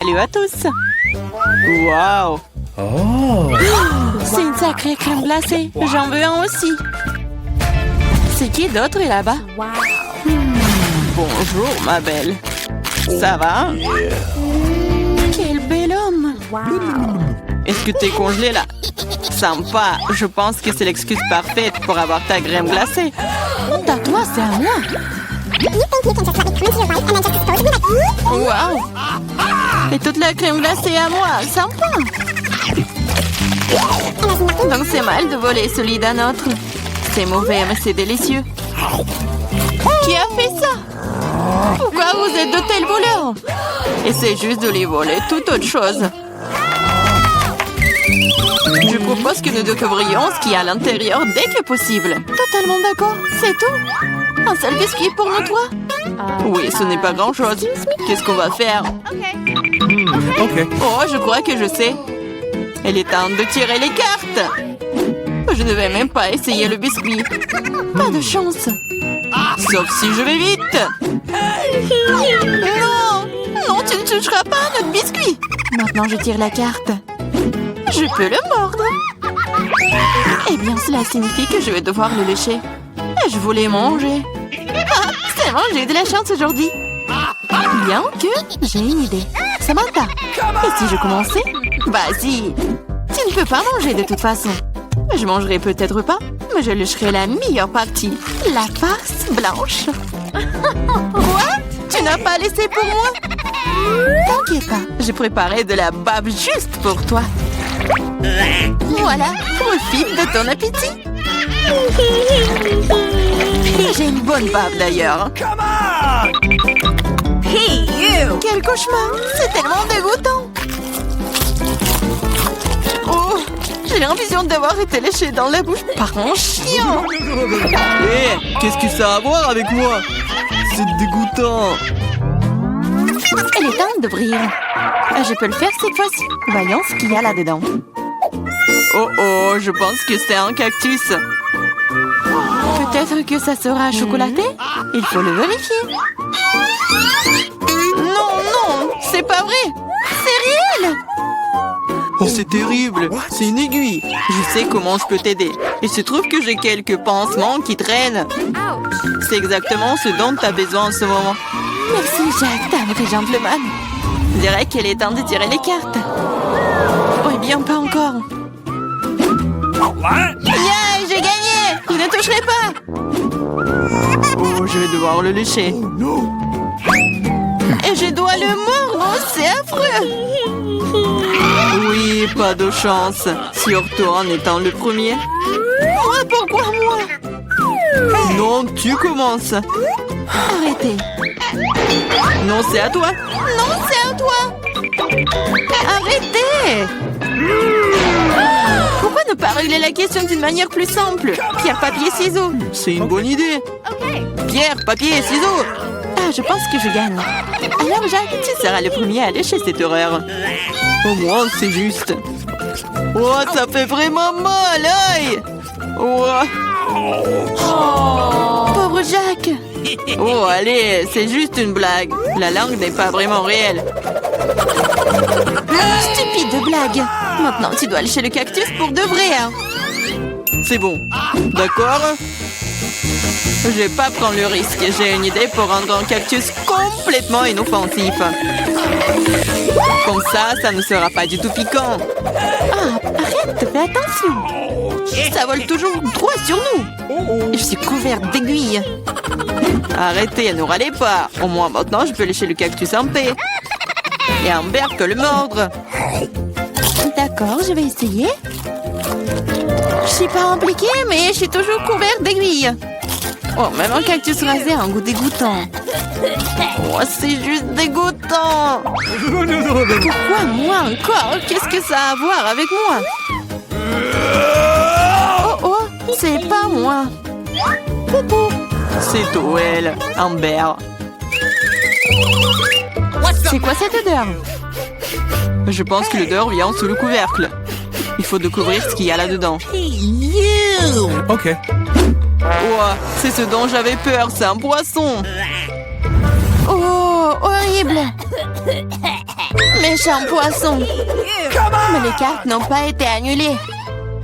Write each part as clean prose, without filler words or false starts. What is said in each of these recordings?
Salut à tous! Wow! Oh. C'est une sacrée crème glacée. J'en veux un aussi. C'est qui d'autre est là-bas? Bonjour, ma belle. Ça va? Quel bel homme! Est-ce que t'es congelé là? Sympa. Je pense que c'est l'excuse parfaite pour avoir ta crème glacée. Honte à toi, c'est à moi. Wow! Et toute la crème glacée à moi. Sympa. Donc c'est mal de voler celui d'un autre. C'est mauvais, mais c'est délicieux. Qui a fait ça? Pourquoi vous êtes de tels voleurs? Essayez juste de les voler, toute autre chose. Je propose que nous découvrions ce qu'il y a à l'intérieur dès que possible. Totalement d'accord, c'est tout. Un seul biscuit pour nous trois? Oui, ce n'est pas grand-chose. Qu'est-ce qu'on va faire? Ok. Oh, je crois que je sais. Il est temps de tirer les cartes. Je ne vais même pas essayer le biscuit. Pas de chance. Sauf si je vais vite. Non! Non, tu ne toucheras pas à notre biscuit. Maintenant, je tire la carte. Je peux le mordre. Eh bien, cela signifie que je vais devoir le lécher. Je voulais manger. Ah, c'est bon, j'ai eu de la chance aujourd'hui. Bien que j'ai une idée. Samantha, et si je commençais? Vas-y. Tu ne peux pas manger de toute façon. Je mangerai peut-être pas, mais je lécherai la meilleure partie. La farce blanche. Quoi? Tu n'as pas laissé pour moi? T'inquiète pas, j'ai préparé de la bave juste pour toi. Voilà, profite de ton appétit. J'ai une bonne bave d'ailleurs. Hey, you! Quel cauchemar! C'est tellement dégoûtant! Oh! J'ai l'impression d'avoir été léchée dans la bouche par un chien! Hé, qu'est-ce que ça a à voir avec moi? C'est dégoûtant! Il est temps d'ouvrir. Je peux le faire cette fois-ci. Voyons ce qu'il y a là-dedans. Oh oh, je pense que c'est un cactus. Peut-être que ça sera chocolaté? Il faut le vérifier. Non, non, c'est pas vrai. C'est réel. Oh, c'est terrible! C'est une aiguille! Je sais comment je peux t'aider. Il se trouve que j'ai quelques pansements qui traînent. C'est exactement ce dont tu as besoin en ce moment. Merci, Jack, t'as un gentleman. Je dirais qu'il est temps de tirer les cartes. Oh, eh bien, pas encore. Yeah, j'ai gagné! Je ne toucherai pas! Oh, je vais devoir le lécher. Et je dois le mordre, oh, c'est affreux! Oui, pas de chance. Surtout en étant le premier. Moi, pourquoi moi? Non, tu commences. Arrêtez. Non, c'est à toi. Non, c'est à toi! Arrêtez! Pourquoi ne pas régler la question d'une manière plus simple? Pierre, papier, ciseaux. C'est une bonne idée. Pierre, papier, ciseaux. Ah, je pense que je gagne. Alors, Jacques, tu seras le premier à lécher cette horreur. Au moins, c'est juste. Oh, ça fait vraiment mal, aïe! Oh, Pauvre Jacques. oh, allez, c'est juste une blague. La langue n'est pas vraiment réelle. Stupide blague. Maintenant, tu dois lécher le cactus pour de vrai. Hein. C'est bon. D'accord? Je vais pas prendre le risque. J'ai une idée pour rendre un cactus complètement inoffensif. Comme ça ne sera pas du tout piquant. Ah, arrête, fais attention. Ça vole toujours droit sur nous. Je suis couverte d'aiguilles. Arrêtez, ne râlez pas. Au moins maintenant, je peux lécher le cactus en paix. Et Amber peut le mordre. D'accord, je vais essayer. Je suis pas impliquée, mais je suis toujours couverte d'aiguilles. Oh, même un cactus rasé a un goût dégoûtant. Oh, c'est juste dégoûtant. Pourquoi moi encore? Qu'est-ce que ça a à voir avec moi? Oh, oh, c'est pas moi. Poupou. C'est Toel, Amber. C'est quoi cette odeur? Je pense que l'odeur vient sous le couvercle. Il faut découvrir ce qu'il y a là-dedans. Ok. Oh, c'est ce dont j'avais peur, c'est un poisson. Oh, horrible. Méchant poisson. Mais les cartes n'ont pas été annulées.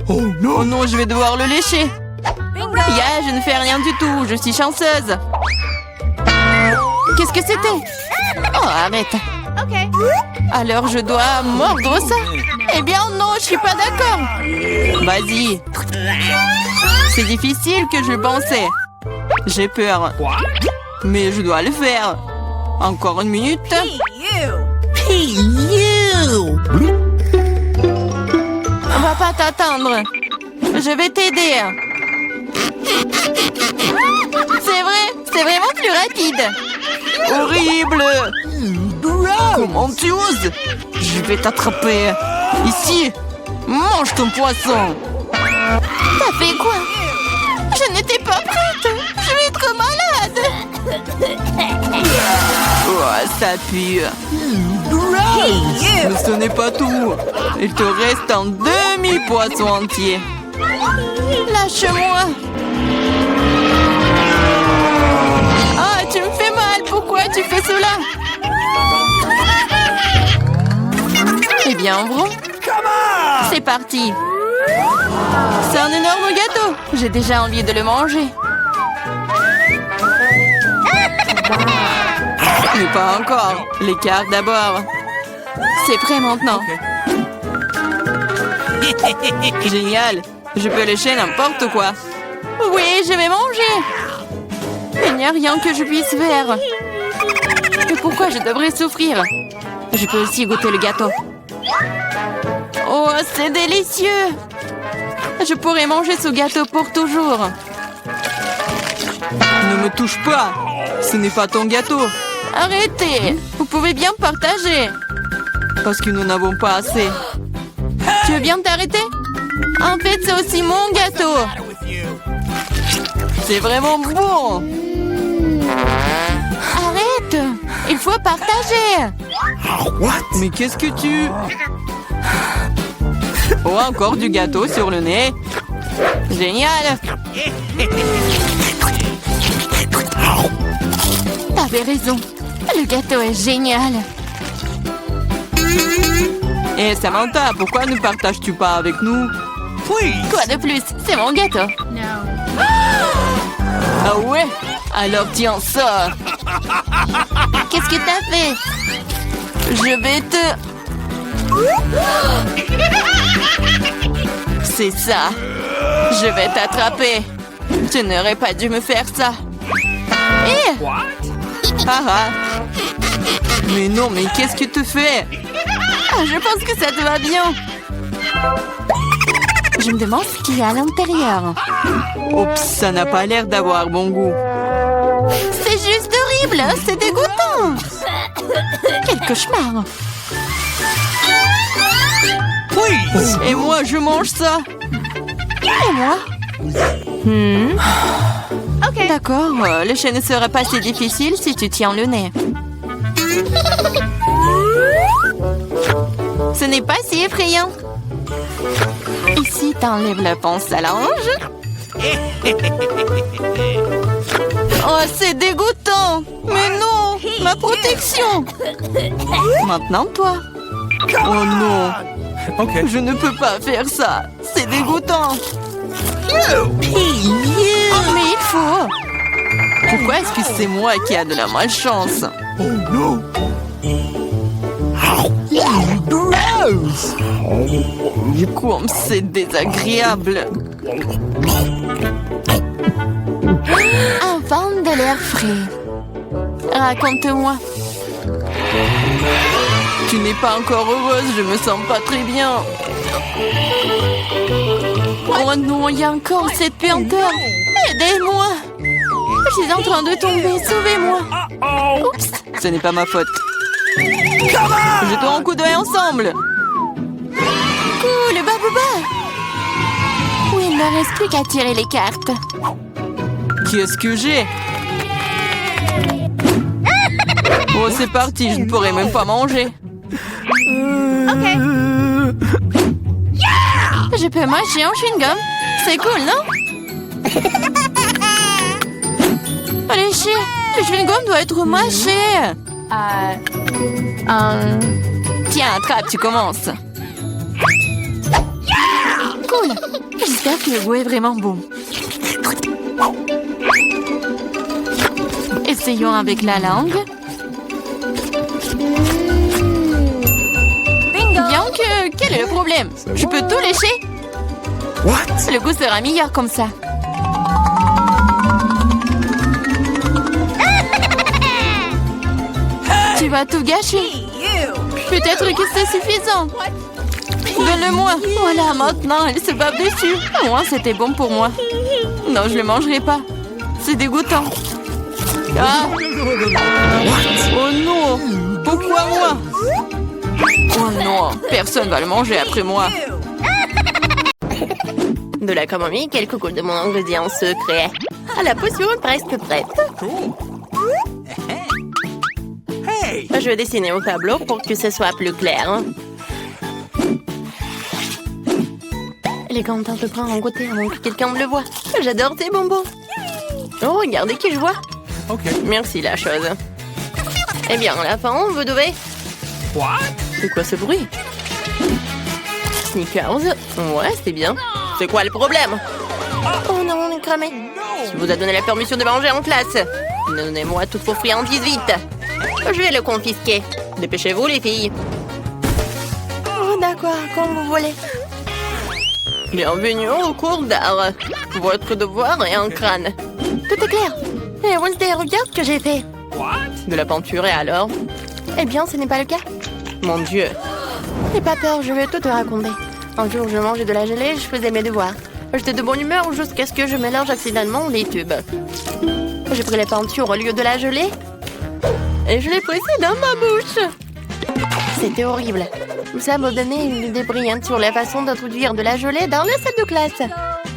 Oh no. Oh non, je vais devoir le lécher. Ya, je ne fais rien du tout. Je suis chanceuse. Qu'est-ce que c'était? Oh, arrête. Alors je dois mordre ça? Eh bien non, je suis pas d'accord. Vas-y. C'est difficile que je pensais. J'ai peur. Mais je dois le faire. Encore une minute. Hey, you. On va pas t'attendre. Je vais t'aider. C'est vrai, c'est vraiment plus rapide. Horrible. Comment tu oses? Je vais t'attraper. Ici. Mange ton poisson. T'as fait quoi? Je n'étais pas prête. Je vais être malade. Oh, ça pue. Mais ce n'est pas tout. Il te reste un demi-poisson entier. Lâche-moi. Ah, tu me fais mal. Pourquoi tu fais cela? Eh bien, ouvrons. C'est parti. C'est un énorme gâteau. J'ai déjà envie de le manger. Mais pas encore. Les cartes d'abord. C'est prêt maintenant. Génial. Je peux lécher n'importe quoi. Oui, je vais manger. Il n'y a rien que je puisse faire. Mais pourquoi je devrais souffrir? Je peux aussi goûter le gâteau. Oh, c'est délicieux. Je pourrais manger ce gâteau pour toujours. Ne me touche pas. Ce n'est pas ton gâteau. Arrêtez. Vous pouvez bien partager. Parce que nous n'avons pas assez. Tu veux bien t'arrêter? En fait, c'est aussi mon gâteau. C'est vraiment bon. Arrête. Il faut partager. Mais qu'est-ce que tu... Oh, encore du gâteau sur le nez. Génial. T'avais raison. Le gâteau est génial. Et Samantha, pourquoi ne partages-tu pas avec nous? Quoi de plus? C'est mon gâteau. Ah ouais? Alors tiens ça. Qu'est-ce que t'as fait? Je vais te... C'est ça. Je vais t'attraper. Tu n'aurais pas dû me faire ça. Eh! Ah ah. Mais non, mais qu'est-ce que tu fais? Ah, je pense que ça te va bien. Je me demande ce qu'il y a à l'intérieur. Oups, ça n'a pas l'air d'avoir bon goût. C'est juste horrible. C'est dégoûtant. Quel cauchemar. Et moi, je mange ça. Et moi? Ok. D'accord, le chien ne sera pas si difficile si tu tiens le nez. Ce n'est pas si effrayant. Ici, t'enlèves la pince à linge. Oh, c'est dégoûtant. Mais non, ma protection. Maintenant, toi. Oh non. Ok. Je ne peux pas faire ça. C'est dégoûtant. Oh, mais il faut. Pourquoi est-ce que c'est moi qui a de la malchance? Oh no. Comme c'est désagréable. Un vent de l'air frais. Raconte-moi. Tu n'es pas encore heureuse, je me sens pas très bien. Oh non, il y a encore cette puanteur. Aidez-moi. Je suis en train de tomber, sauvez-moi. Oups. Ce n'est pas ma faute. Jetons un coup d'œil ensemble. Cool, babouba. Oui, il ne reste plus qu'à tirer les cartes. Qu'est-ce que j'ai? Oh, c'est parti, je ne pourrai même pas manger. Je peux mâcher un chewing-gum. C'est cool, non? Allez, chier. Le chewing-gum doit être mâché. Tiens, attrape, tu commences. Cool. J'espère que le goût est vraiment bon. Essayons avec la langue. Bien que... Quel est le problème? Je peux tout lécher? What? Le goût sera meilleur comme ça. Tu vas tout gâcher. Peut-être que c'est suffisant. Donne-le-moi. Voilà, maintenant, elle se bave dessus. Au moins, c'était bon pour moi. Non, je le mangerai pas. C'est dégoûtant. Ah. Oh non. Pourquoi moi? Oh non, personne va le manger après moi. De la camomille, quelques gouttes de mon ingrédient secret. Ah, la potion est presque prête. Hey! Je vais dessiner au tableau pour que ce soit plus clair. Les gants de prendre en goûter avant que quelqu'un ne le voie. J'adore ces bonbons. Oh, regardez qui je vois. OK. Merci, la chose. Eh bien, à la fin, vous devez... What? C'est quoi ce bruit? Snickers. Ouais, c'est bien. C'est quoi le problème? Oh non, on est cramé. Qui vous a donné la permission de manger en classe? Donnez-moi toutes vos friandises vite. Je vais le confisquer. Dépêchez-vous, les filles. Oh, d'accord, comme vous voulez. Bienvenue au cours d'art. Votre devoir est un crâne. Tout est clair. Et Wednesday, regarde ce que j'ai fait. De la peinture, et alors? Eh bien, ce n'est pas le cas. Mon Dieu. N'aie pas peur, je vais tout te raconter. Un jour, je mangeais de la gelée et je faisais mes devoirs. J'étais de bonne humeur jusqu'à ce que je mélange accidentellement les tubes. J'ai pris la peinture au lieu de la gelée et je l'ai pressée dans ma bouche. C'était horrible. Ça m'a donné une idée brillante sur la façon d'introduire de la gelée dans la salle de classe.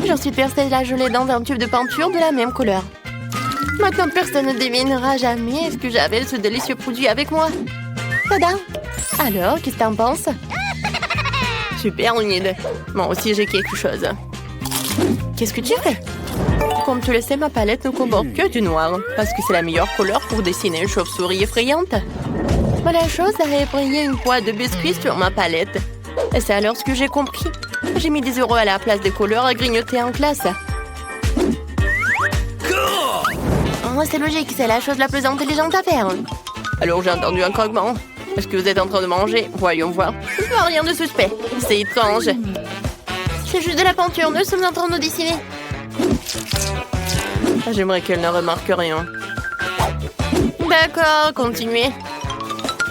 J'ensuite versé la gelée dans un tube de peinture de la même couleur. Maintenant, personne ne devinera jamais ce que j'avais ce délicieux produit avec moi. Tada! Alors, qu'est-ce que t'en penses? Super humide. Moi aussi, j'ai quelque chose. Qu'est-ce que tu fais? Comme tu le sais, ma palette ne comporte que du noir, parce que c'est la meilleure couleur pour dessiner une chauve-souris effrayante. Voilà la chose a effrayé une poêle de biscuits sur ma palette. Et c'est alors ce que j'ai compris. J'ai mis 10 € à la place des couleurs à grignoter en classe. Oh, c'est logique, c'est la chose la plus intelligente à faire. Alors j'ai entendu un croquement. Est-ce que vous êtes en train de manger? Voyons voir. Rien de suspect. C'est étrange. C'est juste de la peinture, nous sommes en train de dessiner. J'aimerais qu'elle ne remarque rien. D'accord, continuez.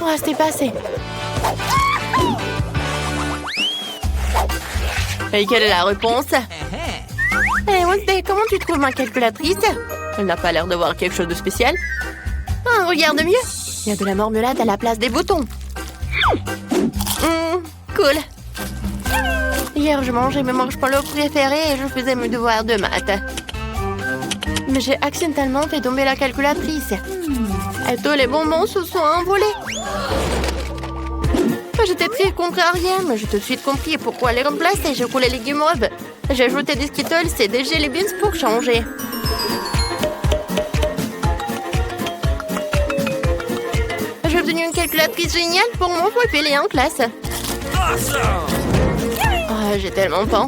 Oh, c'est passé. Et quelle est la réponse? Hey, Wednesday, comment tu trouves ma calculatrice? Elle n'a pas l'air d'avoir quelque chose de spécial. Ah, regarde mieux. Il y a de la marmelade à la place des boutons. Cool. Hier, je mangeais mes marshmallows préférés et je faisais mes devoirs de maths. Mais j'ai accidentellement fait tomber la calculatrice. Et tous les bonbons se sont envolés. J'étais très contrariée, mais j'ai tout de suite compris pourquoi les remplacer. J'ai coulé les guimauves. J'ai ajouté des Skittles et des Jelly Beans pour changer. J'ai obtenu une calculatrice géniale pour mon filer en classe. Oh, j'ai tellement faim.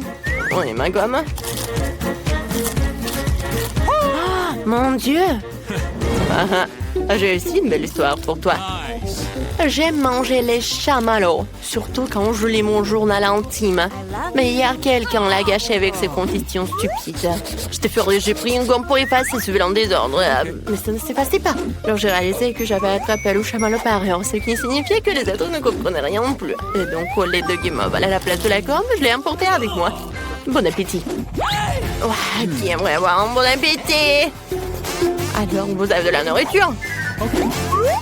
Oh, et ma gomme. Oh, mon Dieu. J'ai aussi une belle histoire pour toi. J'aime manger les chamallows, surtout quand je lis mon journal intime. Mais hier, quelqu'un l'a gâché avec ses conditions stupides. J'étais furieuse, j'ai pris une gomme pour effacer ce vilain désordre, mais ça ne s'effaçait pas. Alors j'ai réalisé que j'avais attrapé le chamallow par erreur, ce qui signifiait que les autres ne comprenaient rien non plus. Et donc, au lieu de guimauve à la place de la gomme, je l'ai emporté avec moi. Bon appétit. Ouah, qui aimerait avoir un bon appétit? Alors, vous avez de la nourriture?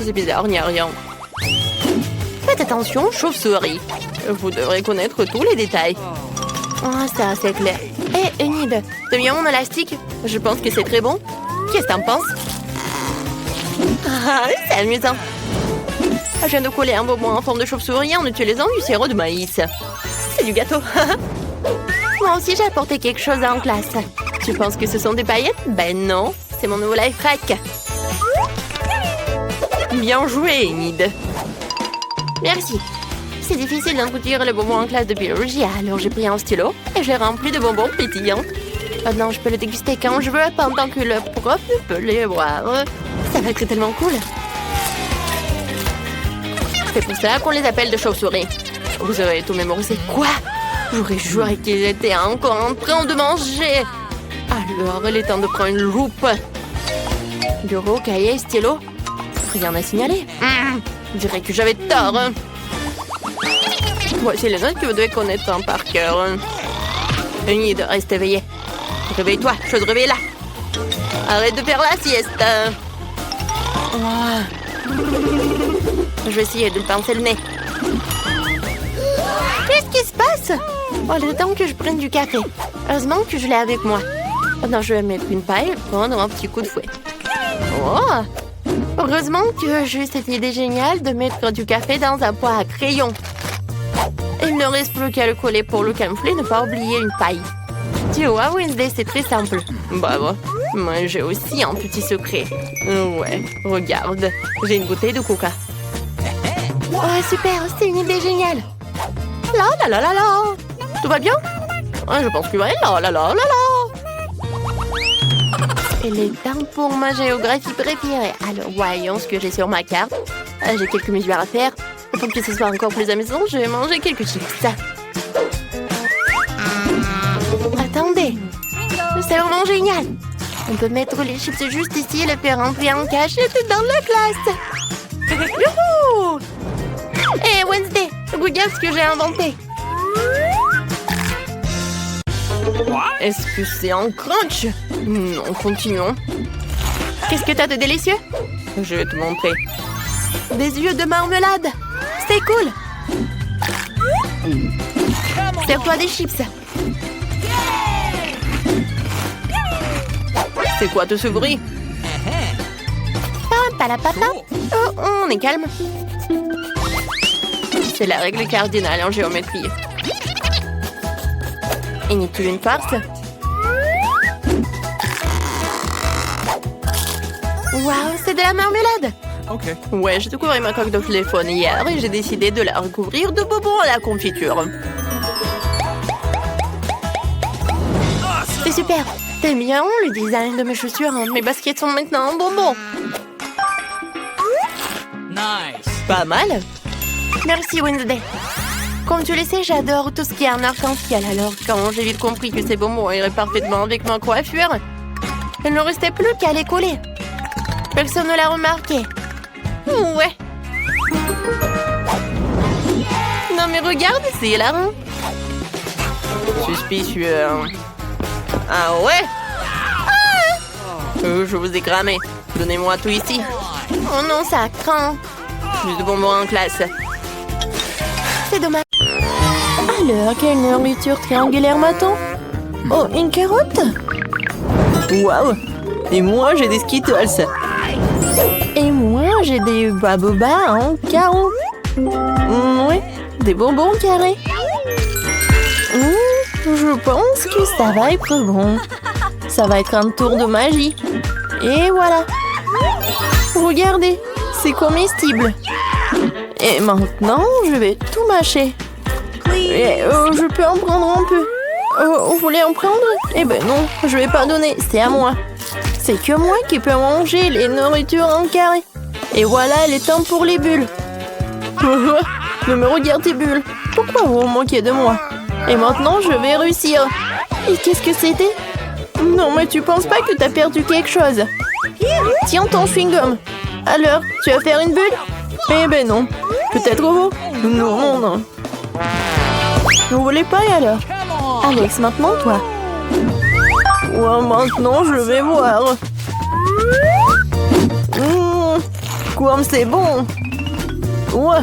C'est bizarre, il n'y a rien. Faites attention, chauve-souris. Vous devrez connaître tous les détails. Ah, ça, c'est clair. Hé, Enid, deviens mon élastique. Je pense que c'est très bon. Qu'est-ce que t'en penses? Ah, c'est amusant. Je viens de coller un bonbon en forme de chauve-souris en utilisant du sirop de maïs. C'est du gâteau. Moi aussi, j'ai apporté quelque chose en classe. Tu penses que ce sont des paillettes? Ben non, c'est mon nouveau life hack. Bien joué, Enid. Merci. C'est difficile d'introduire les bonbons en classe de biologie, alors j'ai pris un stylo et je l'ai rempli de bonbons pétillants. Maintenant, je peux le déguster quand je veux, pendant que le prof peut les boire. Ça va être tellement cool. C'est pour ça qu'on les appelle de chauves-souris. Vous avez tout mémorisé. Quoi? J'aurais juré qu'ils étaient encore en train de manger. Alors, il est temps de prendre une loupe. Bureau, cahier, stylo. Rien à signaler. Je dirais que j'avais tort. Voici les notes que vous devez connaître par cœur. Enid, reste éveillé. Réveille-toi, je te réveille là. Arrête de faire la sieste. Je vais essayer de me pincer le nez. Qu'est-ce qui se passe? Oh, il est temps que je prenne du café. Heureusement que je l'ai avec moi. Maintenant, je vais mettre une paille et prendre un petit coup de fouet. Oh! Heureusement que j'ai eu cette idée géniale de mettre du café dans un pot à crayon. Il ne reste plus qu'à le coller pour le camoufler, ne pas oublier une paille. Tu vois, Wednesday, c'est très simple. Bravo. Moi, j'ai aussi un petit secret. Ouais, regarde. J'ai une bouteille de coca. Oh, super, c'est une idée géniale. La la la la la. Tout va bien? Je pense que oui. La la la la la. Il est temps pour ma géographie préférée. Alors, voyons ce que j'ai sur ma carte. J'ai quelques mesures à faire. Et pour que ce soit encore plus amusant, je vais manger quelques chips. Attendez. C'est vraiment génial. On peut mettre les chips juste ici et les faire rentrer en cachette dans la classe. Youhou! Hey Wednesday, regarde ce que j'ai inventé. Est-ce que c'est un crunch? Non, continuons. Qu'est-ce que t'as de délicieux? Je vais te montrer. Des yeux de marmelade. C'est cool. Serve-toi des chips. C'est quoi tout ce bruit? Oh, on est calme. C'est la règle cardinale en géométrie. Inutile une farce. Waouh, c'est de la marmelade. Ok. Ouais, j'ai découvert ma coque de téléphone hier et j'ai décidé de la recouvrir de bonbons à la confiture. C'est super. T'aimes bien le design de mes chaussures? Mes baskets sont maintenant en bonbons. Nice. Pas mal. Merci Wednesday. Comme tu le sais, j'adore tout ce qui est en arc-en-ciel. Alors, quand j'ai vite compris que ces bonbons iraient parfaitement avec ma coiffure, il ne restait plus qu'à les coller. Personne ne l'a remarqué. Ouais. Non mais regarde, c'est hilarant. Suspicieux. Ah ouais? Je vous ai cramé. Donnez-moi tout ici. Oh non, ça craint. Plus de bonbons en classe. C'est dommage. Alors, quelle nourriture triangulaire m'attend? Oh, une carotte? Waouh! Et moi, j'ai des Skittles. Et moi, j'ai des babobas en carreaux. Ouais, des bonbons carrés. Je pense que ça va être bon. Ça va être un tour de magie. Et voilà. Regardez, c'est comestible. Et maintenant, je vais tout mâcher. Et, je peux en prendre un peu. Vous voulez en prendre? Eh ben non, je vais pas donner, c'est à moi. C'est que moi qui peux manger les nourritures en carré. Et voilà, il est temps pour les bulles. Ne me regarde tes bulles. Pourquoi vous vous moquez de moi? Et maintenant, je vais réussir. Et qu'est-ce que c'était? Non, mais tu penses pas que t'as perdu quelque chose? Tiens ton chewing-gum. Alors, tu vas faire une bulle? Eh ben non. Peut-être vous? Non, non, non. Vous voulez pas alors? Alex, maintenant toi. Ouais, maintenant je vais voir. Quoi, c'est bon. Ouais,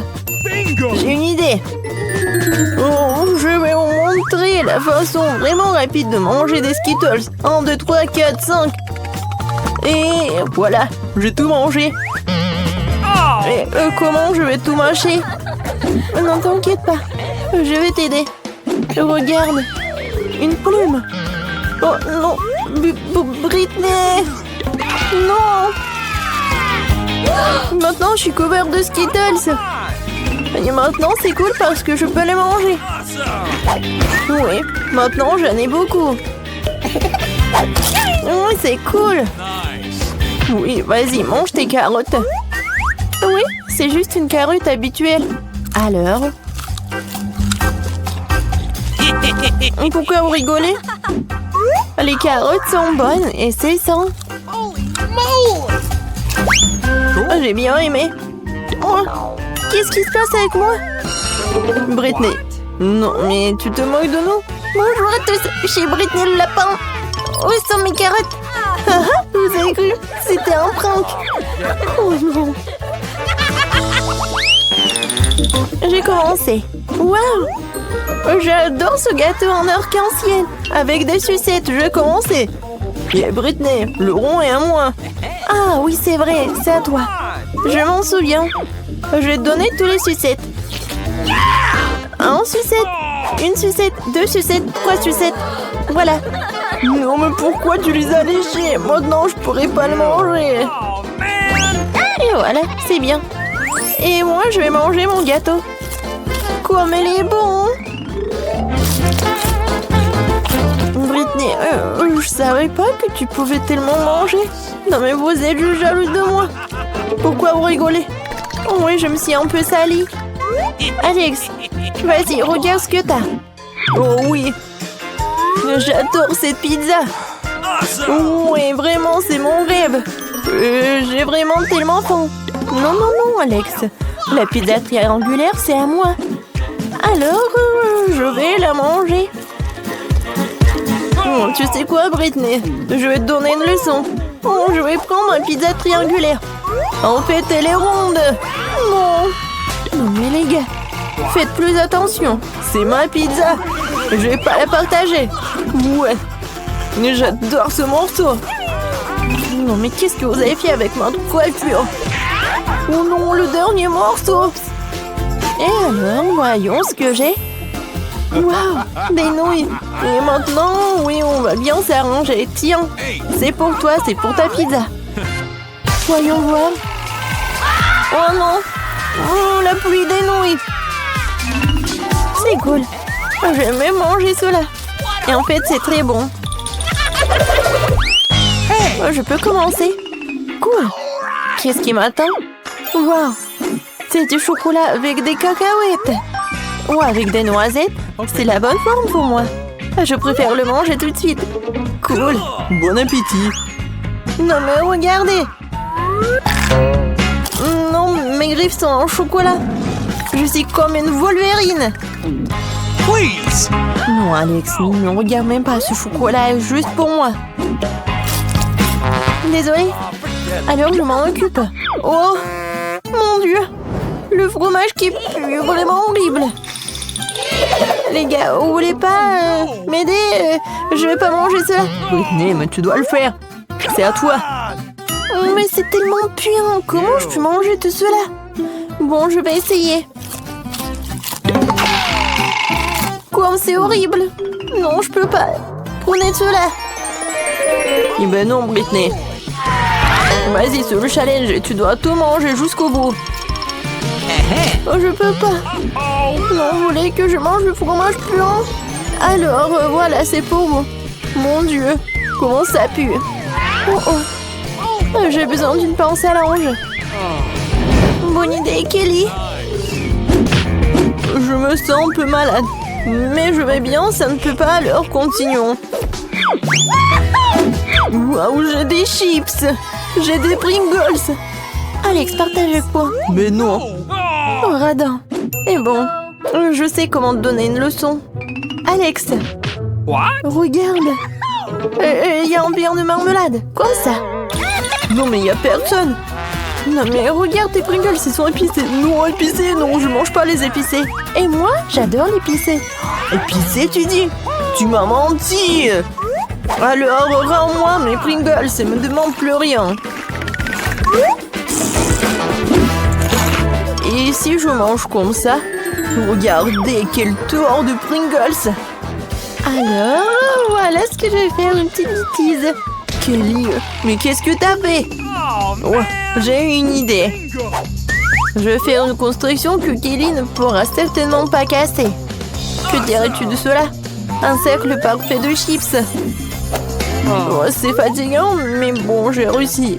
j'ai une idée. Oh, je vais vous montrer la façon vraiment rapide de manger des Skittles. 1, 2, 3, 4, 5. Et voilà, j'ai tout mangé. Et comment je vais tout mâcher? Non, t'inquiète pas, je vais t'aider. Regarde, une plume. Oh non, Britney. Non. Maintenant, je suis couvert de Skittles. Et maintenant, c'est cool parce que je peux les manger. Oui, maintenant, j'en ai beaucoup. Oui, c'est cool. Oui, vas-y, mange tes carottes. Oui, c'est juste une carotte habituelle. Alors? Et pourquoi vous rigolez? Les carottes sont bonnes et c'est sain. J'ai bien aimé. Oh, qu'est-ce qui se passe avec moi? Britney. Non, mais tu te moques de nous? Bonjour à tous, je suis Britney le lapin. Où sont mes carottes? Vous avez cru? C'était un prank. Oh non. J'ai commencé. Waouh! J'adore ce gâteau en arc-en-ciel. Avec des sucettes, je vais commencer. Et Britney, le rond est à moi. Ah oui, c'est vrai, c'est à toi. Je m'en souviens. Je vais te donner tous les sucettes. Un sucette, une sucette, deux sucettes, trois sucettes. Voilà. Non, mais pourquoi tu les as léchés? Maintenant, je pourrais pas le manger. Et voilà, c'est bien. Et moi, je vais manger mon gâteau. Comme il est bon. Britney, je savais pas que tu pouvais tellement manger. Non mais vous êtes juste jalouse de moi. Pourquoi vous rigolez? Oui, je me suis un peu salie. Alex, vas-y, regarde ce que t'as. Oh oui. J'adore cette pizza. Oui, vraiment, c'est mon rêve. J'ai vraiment tellement faim. Non, non, non, Alex. La pizza triangulaire, c'est à moi. Alors, je vais la manger. Oh, tu sais quoi, Britney? Je vais te donner une leçon. Oh, je vais prendre une pizza triangulaire. En fait, elle est ronde. Non. Non, mais les gars, faites plus attention. C'est ma pizza. Je vais pas la partager. Ouais. J'adore ce morceau. Non, mais qu'est-ce que vous avez fait avec ma coiffure? Oh non, le dernier morceau. Et alors, voyons ce que j'ai. Waouh, des nouilles. Et maintenant, oui, on va bien s'arranger. Tiens, c'est pour toi, c'est pour ta pizza. Voyons voir. Oh non. Oh, la pluie des nouilles. C'est cool. Je vais même manger cela. Et en fait, c'est très bon. Je peux commencer. Cool. Qu'est-ce qui m'attend? Waouh. C'est du chocolat avec des cacahuètes. Ou avec des noisettes. C'est la bonne forme pour moi. Je préfère le manger tout de suite. Cool. Bon appétit. Non mais regardez. Non, mes griffes sont en chocolat. Je suis comme une Wolverine. Please. Non, Alex, ne regarde même pas, ce chocolat est juste pour moi. Désolée. Alors je m'en occupe. Oh, mon Dieu. Le fromage qui pue, vraiment horrible. Les gars, vous voulez pas m'aider? Je vais pas manger ça. Britney, mais tu dois le faire. C'est à toi. Mais c'est tellement puant. Comment je peux manger tout cela? Bon, je vais essayer. Quoi, c'est horrible. Non, je peux pas. Prenez cela. Eh ben non, Britney. Vas-y, c'est le challenge et tu dois tout manger jusqu'au bout. Oh, je peux pas. Non, vous voulez que je mange le fromage puant? Alors, voilà, c'est pour vous. Mon Dieu, comment ça pue. Oh, oh. J'ai besoin d'une pince à linge. Bonne idée, Kelly. Je me sens un peu malade. Mais je vais bien, ça ne peut pas, alors continuons. Waouh, j'ai des chips. J'ai des Pringles. Alex, partage avec moi. Mais non. Oh, radin. Et bon, je sais comment te donner une leçon. Alex. What? Regarde. Il y a un bien de marmelade. Comme ça. Non, mais il n'y a personne. Non, mais regarde tes Pringles, ils sont épicés. Non, épicés, non, je mange pas les épicés. Et moi, j'adore l'épicé. Épicés, tu dis? Tu m'as menti. Alors, rends-moi mes Pringles et me demande plus rien. Et si je mange comme ça? Regardez, quel tour de Pringles. Alors, voilà ce que je vais faire, une petite bêtise. Kelly, mais qu'est-ce que t'as fait? Oh, Ouais, j'ai une idée. Je fais une construction que Kelly ne pourra certainement pas casser. Que dirais-tu de cela? Un cercle parfait de chips. Oh, c'est fatigant, mais bon, j'ai réussi.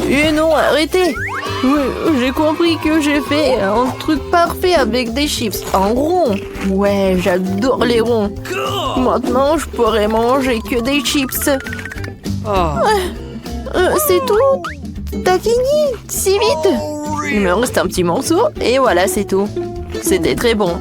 Et non, arrêtez. Oui, j'ai compris que j'ai fait un truc parfait avec des chips en rond. Ouais, j'adore les ronds. Maintenant, je pourrais manger que des chips. C'est tout? T'as fini? Si vite? Il me reste un petit morceau et voilà, c'est tout. C'était très bon.